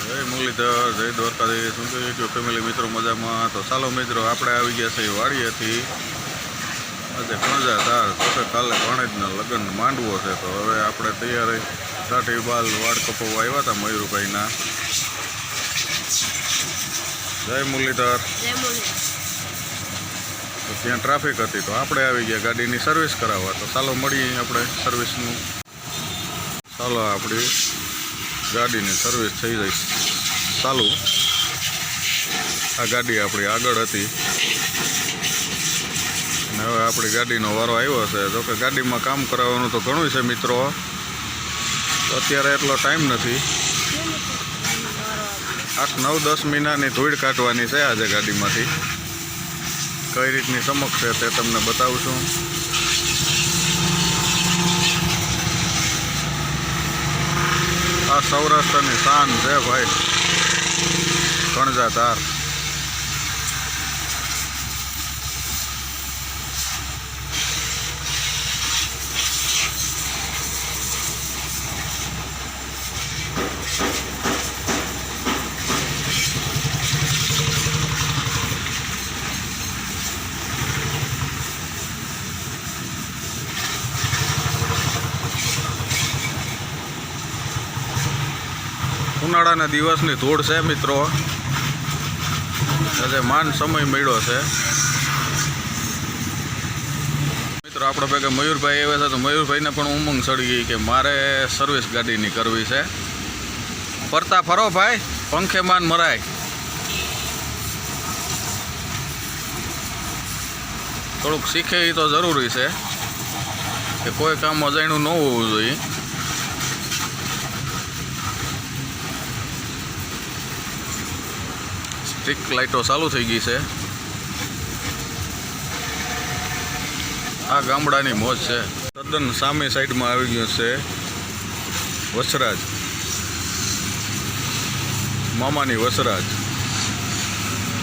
જય મુરલીધર, જય દ્વારકાધીશ. શું કહ્યું યુટ્યુબ ફેમિલી મિત્રો મજામાં? તો ચાલો મિત્રો, આપણે આવી ગયા છીએ વાડીએથી. આજે કણજા તાર તો કાલે ભાણેજના લગ્ન માંડવો છે, તો હવે આપણે તૈયારી સાટી બાલ વાડ કપાવવા આવ્યા હતા મયુરભાઈના. જય મુરલીધર. તો ત્યાં ટ્રાફિક હતી, તો આપણે આવી ગયા ગાડીની સર્વિસ કરાવવા. તો ચાલો મળીએ આપણે સર્વિસનું. ચાલો આપણી ગાડીની સર્વિસ થઈ જાય ચાલુ. આ ગાડી આપણી આગળ હતી અને હવે આપણી ગાડીનો વારો આવ્યો છે. જો કે ગાડીમાં કામ કરાવવાનું તો ઘણું છે મિત્રો, તો અત્યારે એટલો ટાઈમ નથી. 8-9-10 મહિનાની ધૂળ કાઢવાની છે આજે ગાડીમાંથી. કઈ રીતની ચમક છે તે તમને બતાવું છું. આ સૌરાષ્ટ્રની શાન છે ભાઈ, કણજા તાર. ઉનાળાના દિવસની ધૂળ છે મિત્રો, આજે માન સમય મળ્યો છે. મિત્રો આપણે ભેગા મયુરભાઈ આવ્યા છે, તો મયુરભાઈને પણ ઉમંગ ચડી ગઈ કે મારે સર્વિસ ગાડીની કરવી છે. ફરતા ફરો ભાઈ, પંખે માન મરાય. થોડુંક શીખે એ તો જરૂરી છે કે કોઈ કામ અજાણ્યું ન હોવું જોઈએ. સ્ટ્રીક લાઇટો ચાલુ થઈ ગઈ છે. આ ગામડાની મોજ છે. તદ્દન સામે સાઈડમાં આવી ગયું છે વસરાજ, મામાની વસરાજ.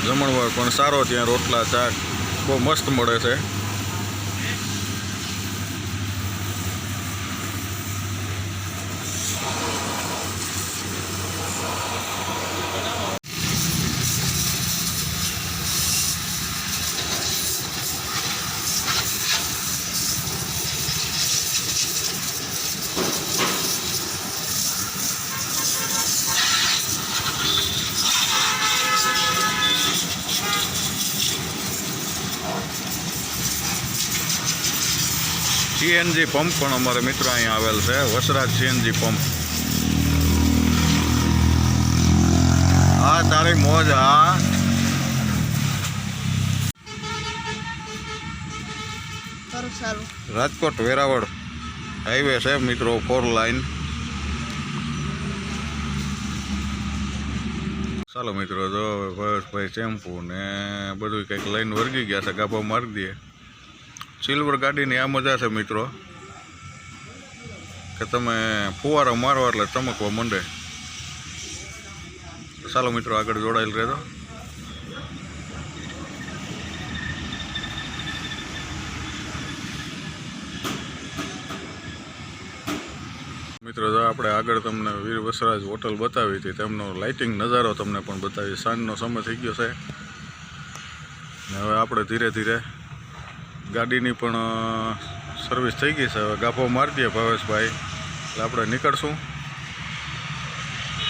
જમણવાર પણ સારો, ત્યાં રોટલા ચાક બહુ મસ્ત મળે છે. સીએનજી પંપ પણ અમારે મિત્રો અહીંયા આવેલ છે, વસરાજ સીએનજી પંપ. હા તારી મોજ. હા રાજકોટ વેરાવળ હાઈવે છે મિત્રો, 4 લાઈન. ચાલો મિત્રો, જો ભાઈ ચેમ્પુ ને બધું કંઈક લઈને વર્ગી ગયા છે, ગાભો મારી દઈએ. સિલ્વર ગાડીની આ મજા છે મિત્રો કે તમે ફુવારો મારો એટલે ચમકવા માંડે. ચાલો મિત્રો, આગળ જોડાયેલ રહેજો. મિત્રો જો આપણે આગળ તમને વીર વસરાજ હોટલ બતાવી હતી, તેમનો લાઇટિંગ નજારો તમને પણ બતાવી. સાંજનો સમય થઈ ગયો છે ને હવે આપણે ધીરે ધીરે ગાડીની પણ સર્વિસ થઈ ગઈ છે. હવે ગાભો મારી દઈએ ભાવેશભાઈ એટલે આપણે નીકળશું.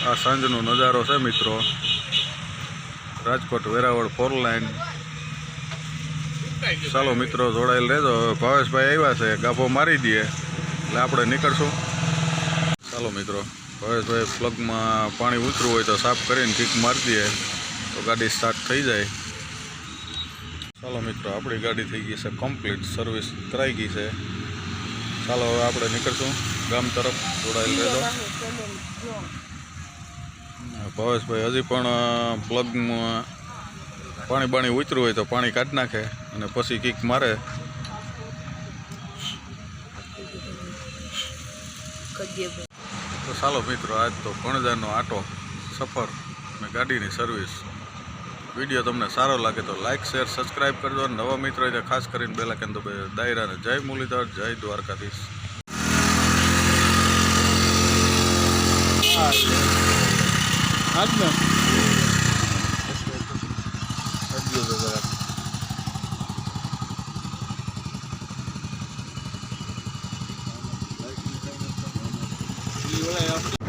આ સાંજનો નજારો છે મિત્રો, રાજકોટ વેરાવળ 4 લાઈન. ચાલો મિત્રો, જોડાયેલ રહેજો. હવે ભાવેશભાઈ આવ્યા છે, ગાભો મારી દઈએ એટલે આપણે નીકળશું. ચાલો મિત્રો, ભાવેશભાઈ પ્લગમાં પાણી ઉતરવું હોય તો સાફ કરીને કિક મારી દઈએ તો ગાડી સ્ટાર્ટ થઈ જાય. ચાલો મિત્રો, આપણી ગાડી થઈ ગઈ છે કમ્પ્લીટ, સર્વિસ કરાઈ ગઈ છે. ચાલો હવે આપણે નીકળશું ગામ તરફ. જોડાયેલ રહેજો. ભાવેશભાઈ હજી પણ પ્લગમાં પાણી ઉતર્યું હોય તો પાણી કાઢી નાખે અને પછી કિક મારે. તો ચાલો મિત્રો, આજ તો કણજાનો આટો સફર અને ગાડીની સર્વિસ. વિડીયો તમને સારો લાગે તો લાઇક, શેર, સબસ્ક્રાઈબ કરજો. નવા મિત્રો એટલે ખાસ કરીને બેલ આઇકન દબાવી દાયરાને. જય મુરલીધર, જય દ્વારકાધીશ. આજ ને અડજો તો જરાક. ઈ ઓલા